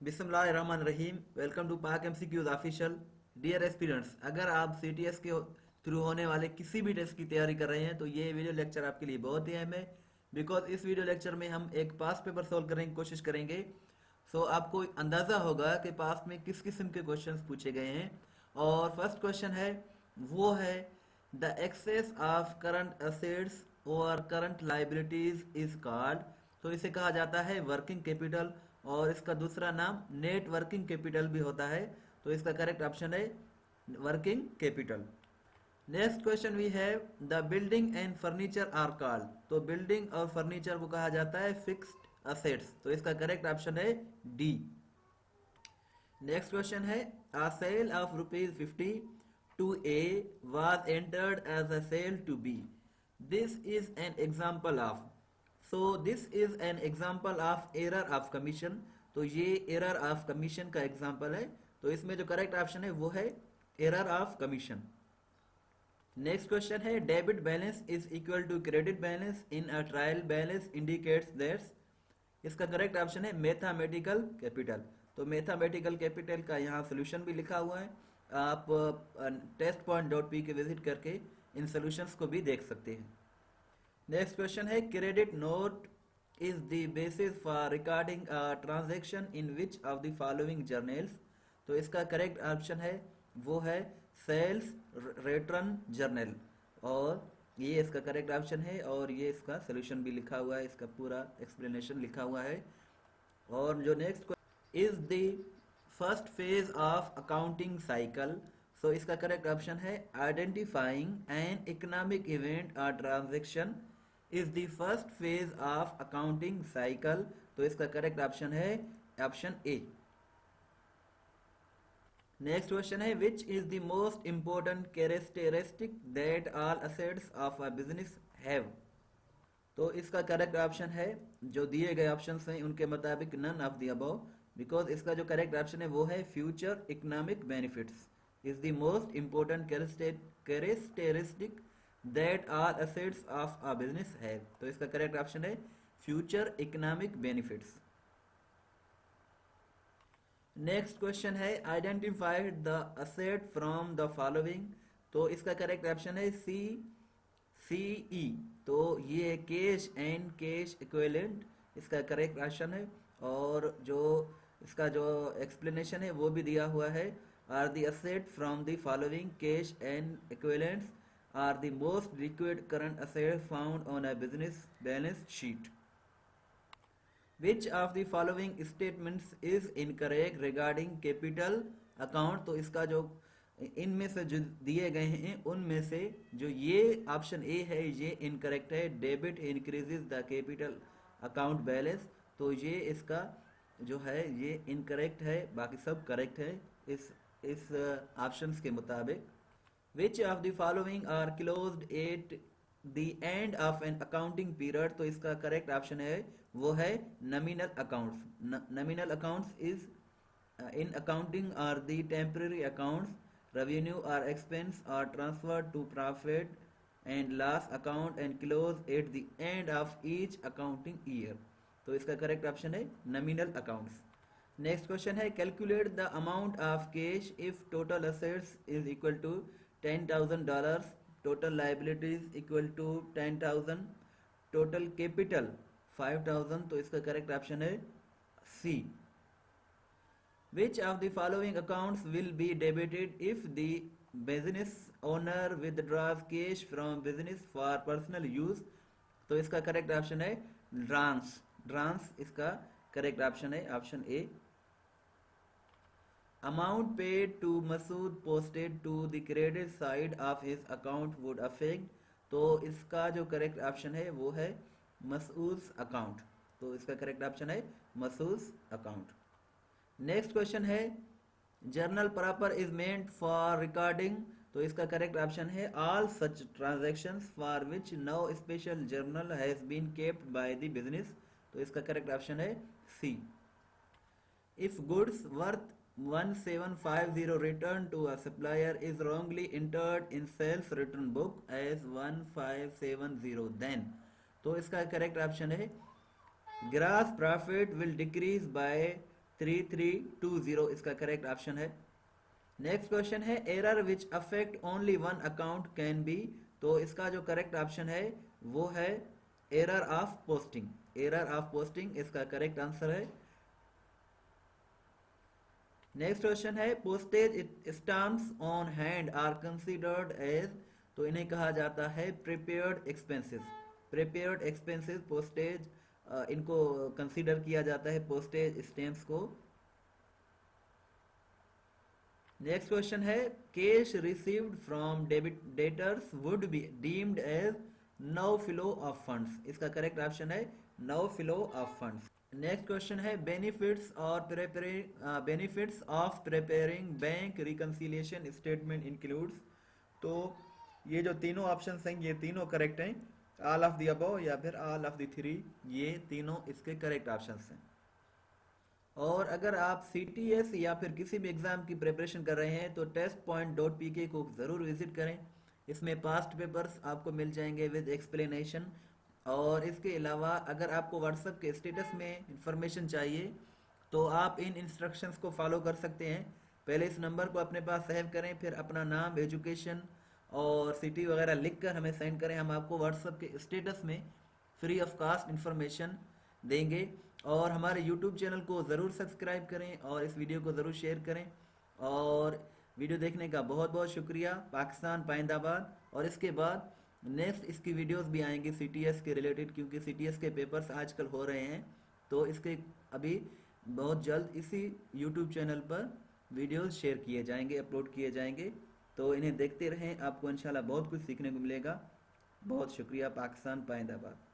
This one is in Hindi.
बिस्मिल्लाहिर्रहमानिर्रहीम। वेलकम टू पाक एमसीक्यूज ऑफिशियल। डियर एस्पिरेंट्स, अगर आप सीटीएस के थ्रू होने वाले किसी भी टेस्ट की तैयारी कर रहे हैं तो ये वीडियो लेक्चर आपके लिए बहुत ही अहम है। बिकॉज इस वीडियो लेक्चर में हम एक पास्ट पेपर सॉल्व करने की कोशिश करेंगे। आपको अंदाज़ा होगा कि पास्ट में किस किस्म के क्वेश्चंस पूछे गए हैं। और फर्स्ट क्वेश्चन है, वो है the excess of current assets और करंट लाइबिलिटीज इज कॉल्ड। तो इसे कहा जाता है वर्किंग कैपिटल, और इसका दूसरा नाम नेट वर्किंग कैपिटल भी होता है। तो इसका करेक्ट ऑप्शन है working capital. Next question we have the building and furniture are called. तो बिल्डिंग और फर्नीचर को कहा जाता है फिक्स्ड असेट्स। तो इसका करेक्ट ऑप्शन है डी। नेक्स्ट क्वेश्चन है a sale of ₹50 to a was entered as a sale to B. This is an example of. So this is an example of error of commission. तो ये error of commission का एग्जाम्पल है। तो इसमें जो करेक्ट ऑप्शन है वो है error of commission। Next question है debit balance is equal to credit balance in a trial balance indicates that's. इसका करेक्ट ऑप्शन है मैथमेटिकल कैपिटल। तो मैथमेटिकल कैपिटल का यहाँ सोल्यूशन भी लिखा हुआ है। आप test.p के विजिट करके इन सॉल्यूशंस को भी देख सकते हैं। नेक्स्ट क्वेश्चन है credit note is the basis for recording a transaction in which of the following journals. तो इसका करेक्ट ऑप्शन है वो है सेल्स रिटर्न जर्नल, और ये इसका करेक्ट ऑप्शन है। और ये इसका सोल्यूशन भी लिखा हुआ है, इसका पूरा एक्सप्लेनेशन लिखा हुआ है। और जो next is the first phase of accounting cycle. So इसका करेक्ट ऑप्शन है आइडेंटिफाइंग एन इकोनॉमिक इवेंट और transaction is the first phase of accounting cycle. तो इसका करेक्ट ऑप्शन है ऑप्शन ए। नेक्स्ट क्वेश्चन है which is the most important characteristic that all assets of a business have. तो इसका करेक्ट ऑप्शन है जो दिए गए ऑप्शंस हैं उनके मुताबिक none of the above. Because इसका जो करेक्ट ऑप्शन है वो है future economic benefits is the most important characteristic that all assets of a business have. तो इसका करेक्ट ऑप्शन है future economic benefits. Next question है identified the asset from the following. तो इसका करेक्ट ऑप्शन है सी ई। तो ये कैश एंड कैश इक्विवेलेंट इसका करेक्ट ऑप्शन है। और जो इसका जो एक्सप्लेनेशन है वो भी दिया हुआ है। Are the asset from the following cash and equivalents are the most liquid current asset found on a business balance sheet. Which of the following statements is incorrect regarding capital account। तो इसका जो इनमें से जो दिए गए हैं उनमें से जो ये ऑप्शन ए है ये इनकरेक्ट है। Debit increases the capital account balance. तो ये इसका जो है ये इनकरेक्ट है, बाकी सब करेक्ट है इस ऑप्शंस के मुताबिक। Which of the following are closed at the end of an accounting period. तो इसका करेक्ट ऑप्शन है वो है nominal accounts. Nominal accounts is in accounting are the temporary accounts revenue और expense are transfer to profit and loss account and close at the end of each accounting year. तो इसका करेक्ट ऑप्शन है नॉमिनल अकाउंट्स। नेक्स्ट क्वेश्चन है calculate the amount of cash if total assets is equal to $10,000, total liabilities equal to 10,000, total capital 5,000। तो इसका करेक्ट ऑप्शन है सी। Which of the following accounts will be debited if the business owner withdraws cash from business for personal use। तो इसका करेक्ट ऑप्शन है ड्रांस इसका करेक्ट ऑप्शन है option A. Amount paid to Masood posted to the credit side of his account would affect। तो इसका जो करेक्ट ऑप्शन है वो है मसूद अकाउंट। तो इसका करेक्ट ऑप्शन है मसूद अकाउंट। नेक्स्ट क्वेश्चन है journal proper is meant for recording. तो इसका करेक्ट ऑप्शन है all such transactions for which no special journal has been kept by the business. तो इसका करेक्ट ऑप्शन है C. If goods worth 1750 returned to a supplier is wrongly entered in sales return book as 1570, then। तो इसका करेक्ट ऑप्शन है gross profit will decrease by 3320 इसका करेक्ट ऑप्शन है। नेक्स्ट क्वेश्चन है error which affect only one account can be, तो इसका जो करेक्ट ऑप्शन है वो है error of posting. Error of posting इसका करेक्ट आंसर है। नेक्स्ट क्वेश्चन है postage stamps on hand are considered as, तो इन्हें कहा जाता है prepaid expenses. Prepaid expenses postage इनको कंसीडर किया जाता है पोस्टेज स्टैम्प्स को। नेक्स्ट क्वेश्चन है cash received from debit debtors would be deemed as no flow of funds, इसका करेक्ट ऑप्शन है no flow of funds. Next question है benefits of preparing bank reconciliation statement includes, तो ये जो तीनों ऑप्शंस हैं ये तीनों करेक्ट हैं। ऑल ऑफ द अबव या फिर ऑल ऑफ द थ्री, ये तीनों इसके करेक्ट ऑप्शंस हैं। और अगर आप CTS या फिर किसी भी एग्जाम की प्रिपरेशन कर रहे हैं तो testpoint.pk को ज़रूर विजिट करें। इसमें पास्ट पेपर्स आपको मिल जाएंगे विद एक्सप्लेनेशन। और इसके अलावा अगर आपको व्हाट्सएप के स्टेटस में इंफॉर्मेशन चाहिए तो आप इन इंस्ट्रक्शंस को फॉलो कर सकते हैं। पहले इस नंबर को अपने पास सेव करें, फिर अपना नाम, एजुकेशन और सिटी वगैरह लिख कर हमें सेंड करें। हम आपको व्हाट्सएप के स्टेटस में फ्री ऑफ कास्ट इंफॉर्मेशन देंगे। और हमारे यूट्यूब चैनल को ज़रूर सब्सक्राइब करें और इस वीडियो को ज़रूर शेयर करें। और वीडियो देखने का बहुत बहुत शुक्रिया। पाकिस्तान पाइंदाबाद। और इसके बाद नेक्स्ट इसकी वीडियोस भी आएंगी CTS के रिलेटेड, क्योंकि CTS के पेपर्स आजकल हो रहे हैं, तो इसके अभी बहुत जल्द इसी यूट्यूब चैनल पर वीडियोस शेयर किए जाएंगे, अपलोड किए जाएंगे। तो इन्हें देखते रहें, आपको इंशाल्लाह बहुत कुछ सीखने को मिलेगा। बहुत शुक्रिया। पाकिस्तान पाइंदाबाद।